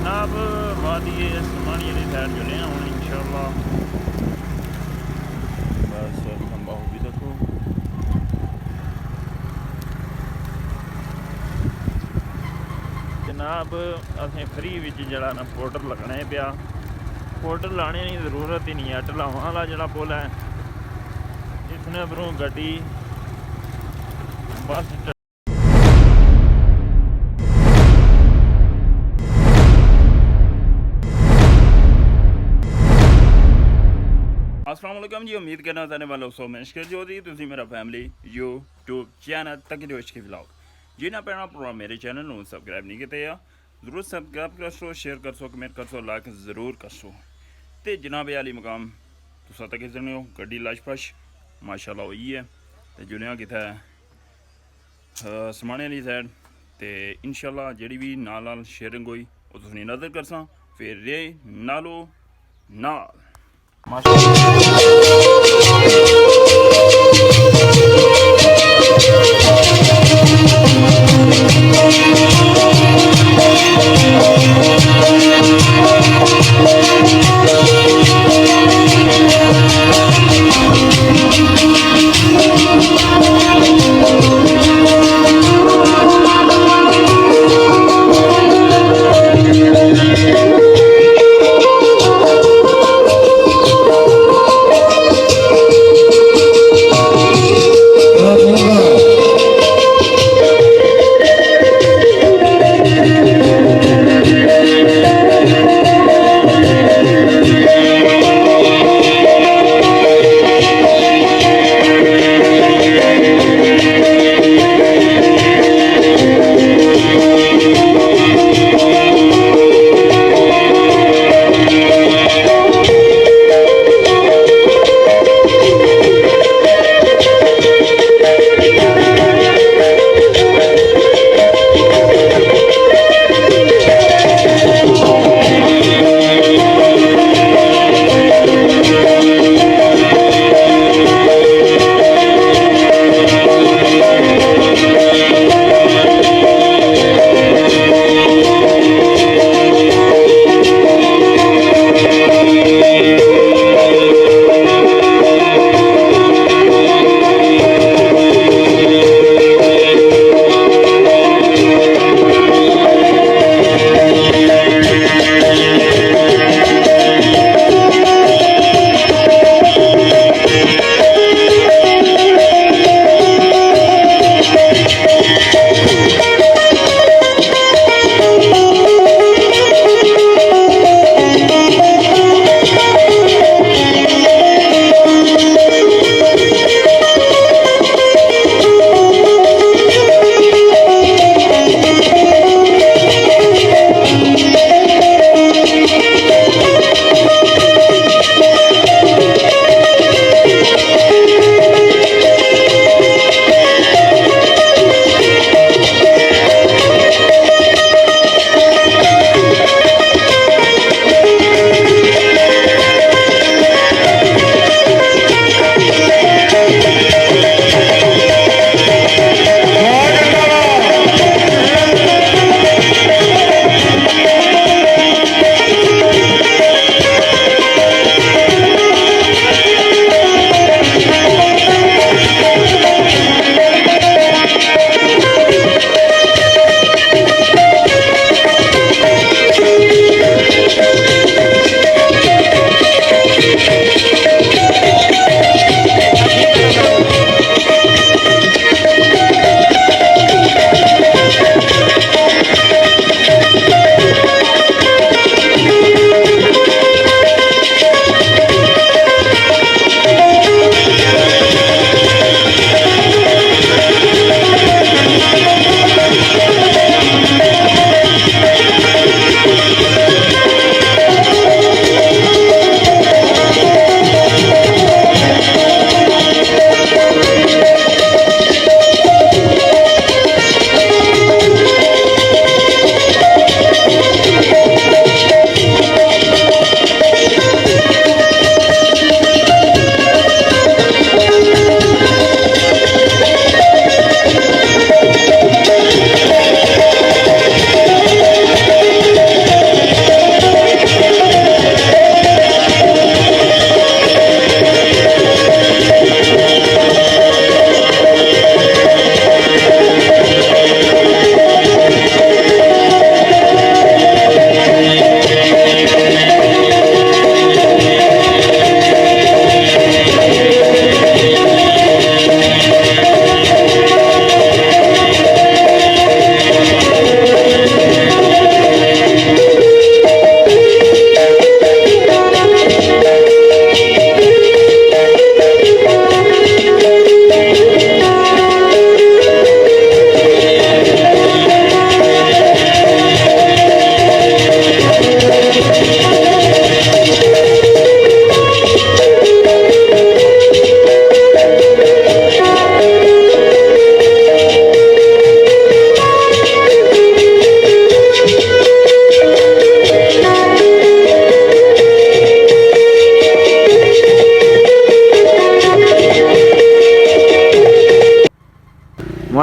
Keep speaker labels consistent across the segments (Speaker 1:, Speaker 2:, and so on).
Speaker 1: जनाब वादी समाहनी वाली साइड चले हैं हूँ इंशाअल्लाह। बस लंबा हो भी देखो जनाब असें फ्री विच जड़ा ना पोर्टल लगना है पिया। पोर्टल लाने की जरूरत ही नहीं है। ढलावां वाला जड़ा पुल है इसने परों गड्डी बस अस्सलाम वालेकुम जी। उम्मीद करना चाहने वालों सो मैं जो दी तुसी मेरा फैमिली यूट्यूब चैनल तक जो इसके ब्लॉग जिन्हें पैना प्रोग्राम मेरे चैनल को सबसक्राइब नहीं किए जरूर सबसक्राइब कर सो, शेयर कर सो, कमेंट कर सो, लाइक जरूर कर सो। तो जनाब आली मकाम तुसा तक जने हो गड्डी लशपश माशाल्लाह हुई है तो जुनिया किता है समाहनी वाली साइड। तो इंशाल्लाह जी भी नाल शेयरिंग हुई वो तुम नज़र कर सा फिर रे नालो नाल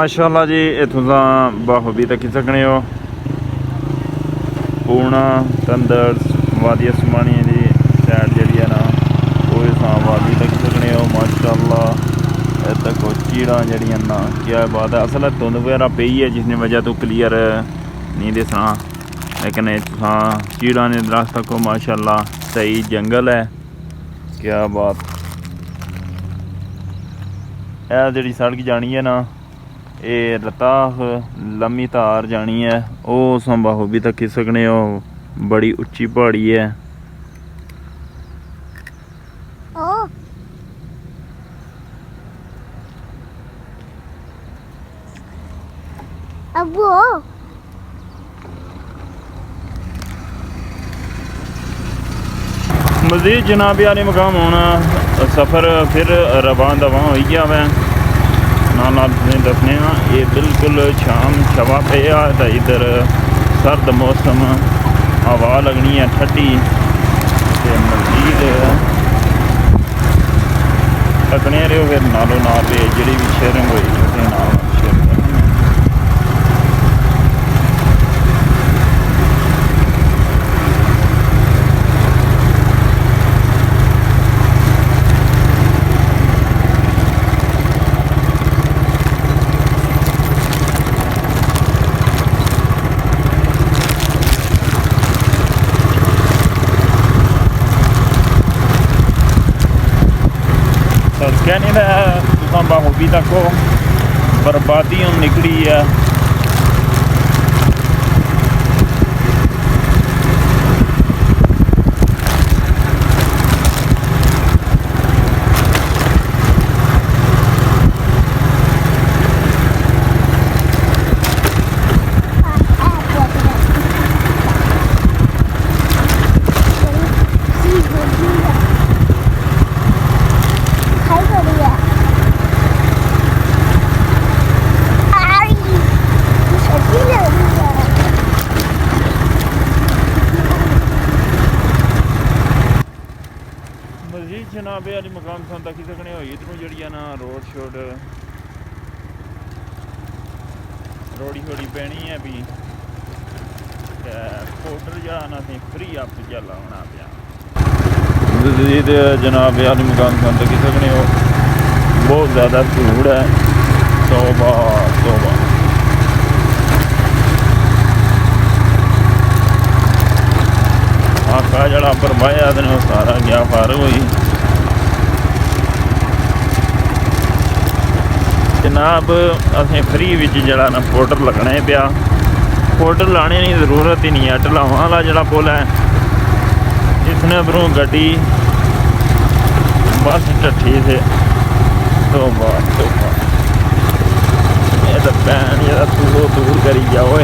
Speaker 1: माशाल्लाह जी इत्थों दा बाखूबी तक्की सकने हो पूना संधड़ वादी समाहनी दी साइड जी है ना वो वादी तक्की सकने हो। माशाल्लाह तक चीड़ा जड़ियां ना क्या बात है। असल धुंध वगैरह पई है जिसने वजह तो क्लियर नहीं दिसना, लेकिन चीड़ा ने दरख्त तको माशाल्लाह सही जंगल है। क्या बात है। जी सड़क जानी है ना ये रताह लम्मी धार जानी है वो बाखूबी तक्की सकने हो। बड़ी उच्ची पहाड़ी है। मज़ीद जनाब यानी मकाम होना सफ़र फिर रवान दवा हो गया वै नाल दसने ये बिल्कुल शाम शवा पे तो इधर सर्द मौसम हवा लगनी है ठंडी। मज़ीद तकने रहो फिर नालों नाल जी भी शेयरिंग हुई नाल शेयर कहने बाखूबी तक बर्बादी निकली है। जनाब यानी मकाम तक सकने हो। इधरों जी ना रोड़ी थोड़ी पैनी है भी पोर्टर जरा ना फ्री आप चला होना पाया। जनाब यानी मकाम तक सकने हो। बहुत ज़्यादा धूड़ है। तौबा तौबा आका जड़ा परवाया सारा गया फार हुई। जनाब असें फ्री विच जड़ा ना पोर्टर लगना ही पिया। पोर्टर लाने की जरूरत ही नहीं है। ढलावां वाला जड़ा पुल है इसने उधरों गड्डी बस ढठी से तो बात ये तो भैन जरा दूर करी जाओ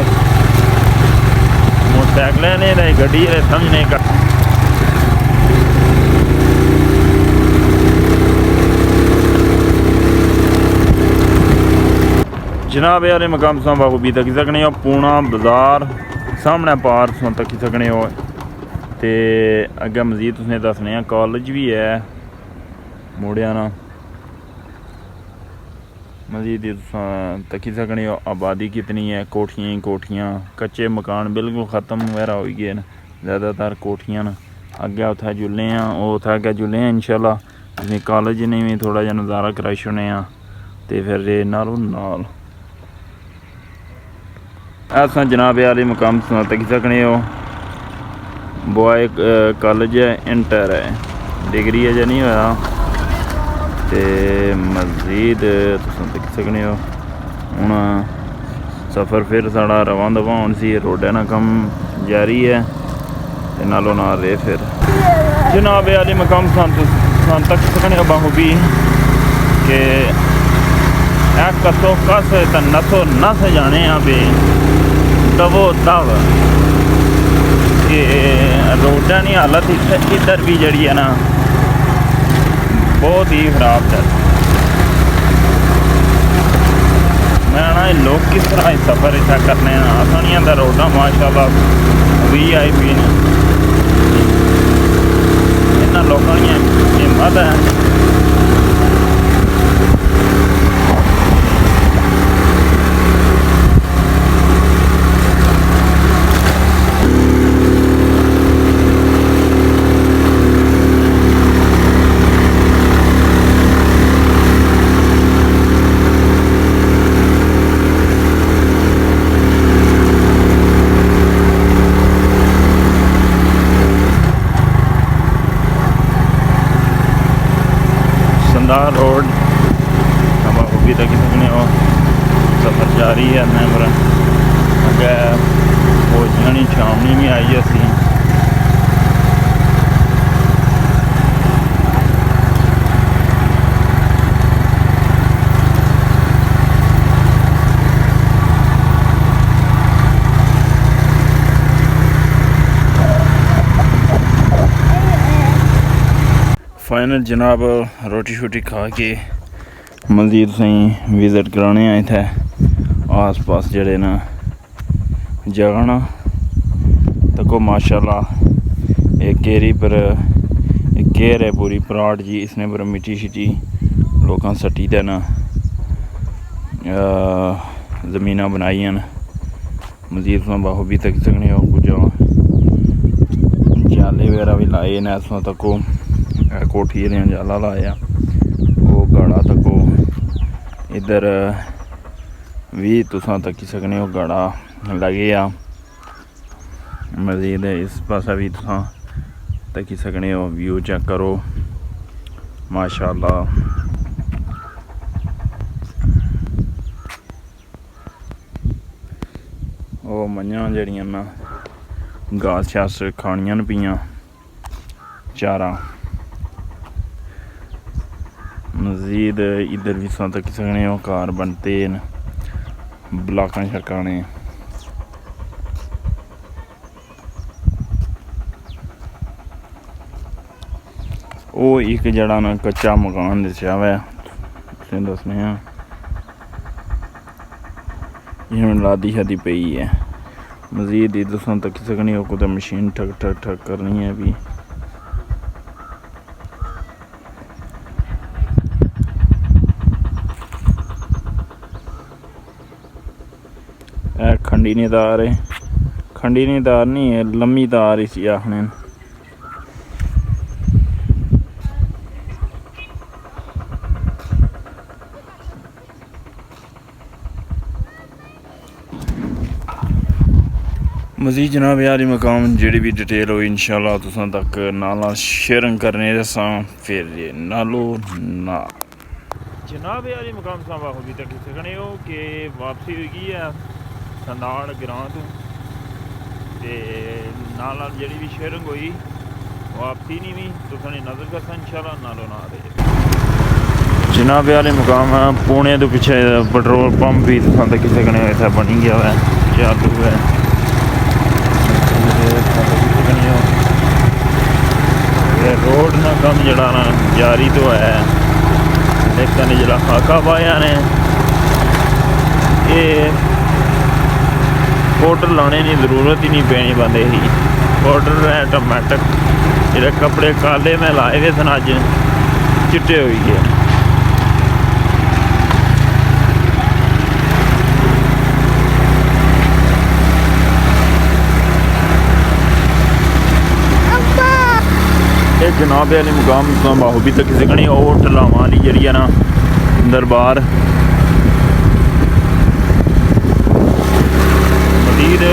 Speaker 1: मोटरसाइकिल ने गड्डी समझने का। जनाब यार मकाम बाखूबी तक्की सकने हो। पूना बाजार सामने पार तक्की सकने हो। तो अग्गें मजीद तुसें दसने कॉलेज भी है मुड़िया ना मजीद तक्की सकने हो। आबादी कितनी है। कोठियाँ ही कोठियाँ कच्चे मकान बिल्कुल ख़त्म वगैरह हो गए न। ज़्यादातर कोठियाँ न अग्गें उत्थै जुल्ले हैं वो उत्थै अग्गें जुल्ले हैं। इंशाल्लाह तुसें कॉलेज ने भी थोड़ा जहा नज़ारा कराई छोड़ने तो फिर नालों नाल असां जनाब यारी मकाम तक्की सकने हो। बॉय कॉलेज है इंटर है डिग्री अजें नहीं होया। तो मजीद तुम तक्की सकने हो। हुण सफ़र फिर साढ़ा रवां दवा होन सी रोडा ना कम जारी है ते नालों नाल रहे फिर जनाब यारी मकाम तक्की सकने हो बाखूबी के कसो कस तो नसो नस जाने पे दवो दव के रोडा की हालत इधर भी जड़ी है ना बहुत ही खराब है। मैं ना लोग किस तरह सफ़र इतना करने आसानियाँ का रोडा माशाल्लाह VIP ने इन्होंने लोगों की हिम्मत है। रही है मैंबर अगे फौजियां दी छावनी भी आई असी फाइनल जनाब रोटी शोटी खा के मज़ीद तुसें विजिट कराने आए थे आस पास जड़े न जगह न तको माशाल्लाह एक केरी पर एक केर है पूरी पराट जी इसने पर मिट्टी शिट्टी लोगों सट्टी दे न ज़मीना बनाई न मज़ीद तुम बाहू भी तक सकने हो कुछ जाले वगैरह भी लाए न इसमें तको कोठी ने जाला लाया वो गाड़ा तको इधर भी तुसा तकी सकने हो गाड़ा लगे आ मज़ीद इस पासा भी तुसा तकी सकने हो व्यू चेक करो माशाल्लाह वो मंझां जड़ियां ना घास शास खानियां न पियां चारा मज़ीद इधर भी तुम तक सकने हो कार बनते न ब्लाकां शक्कां ने वो एक जड़ा ना कच्चा मकान दस्या हुआ तुसें दसने जिन्हें लादी शादी पई है मज़ीद इधर तुम तक सकने हो कुछ मशीन ठक ठक ठक करनी है भी खंडीनी तार है खंडीनी तार नहीं है लम्मी तार इसी आखने मज़ीद जनाब यार मकाम जी भी डिटेल हो इंशाल्लाह तुसां तक नाल शेयरिंग करने दसा फिर नालो ना जनाब यार मकाम सा बाखूबी तक सकने हो कि वापसी होगी है संधाड़ ग्रां तो नाल जी भी शेयरिंग हुई वापसी नहीं भी तुसें नज़र करसा इंशाल्लाह नालो ना दे जनाब यार मुकाम पुणे तो पिछे पेट्रोल पंप भी तुसां तक सकने हो इत्थै बनी गया है चालू है रोड ना कम जड़ा ना जारी तो है लेकिन जरा खाका पाया ने ये पाउडर लाने की जरूरत ही नहीं पैनी बंदे ही पाउडर ऑटोमैटिक जो कपड़े काले में लाए हुए सन अज चिट्टे हो गए जनाब अली मुकाम बाहूबी तक सकनी और ढलावां वाली जी है ना दरबार मजीद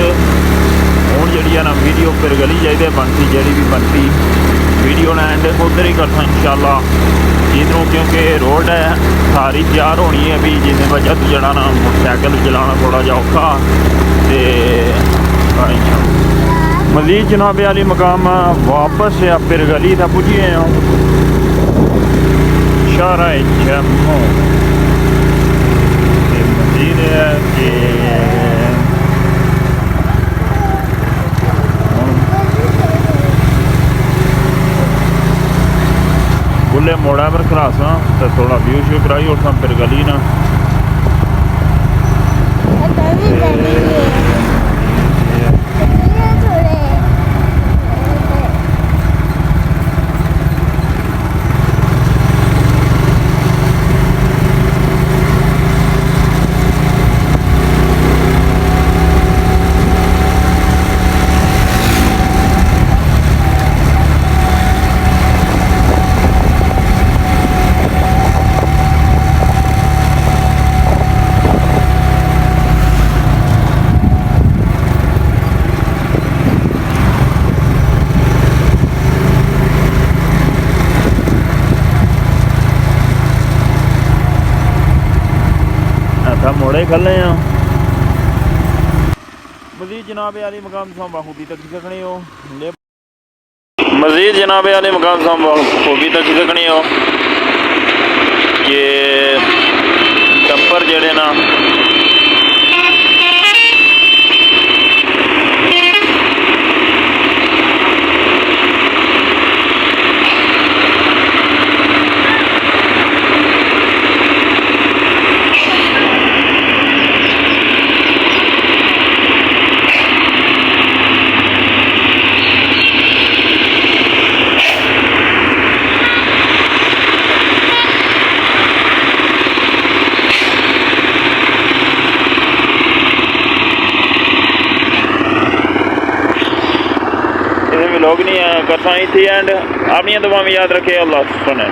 Speaker 1: हूँ जी है ना वीडियो फिर गली चाहिए बनती जी भी बनती वीडियो ने एंड उधर ही करता इंशाल्लाह जिधरों क्योंकि रोड है सारी तैयार होनी है भी जिस वजह से जरा ना मोटरसाइकिल चलाना थोड़ा जा औखा मजीद जनाब अली मकाम वापस या फिर गली था पुजी हैं शारा जम्मू मजीद है कि खुले मोड़ा पर खलासा तो थोड़ा व्यू शू कराई और फिर गली ना मोड़े खले हैं जनाब आली मकाम सां बखूबी तक सकनी हो मज़ीद जनाब आली मकाम सां बखूबी तक सकनी हो कि डंपर जड़े ना लोग नहीं करता ही थी एंड अपनी दुआ में याद रखे अल्लाह सुने।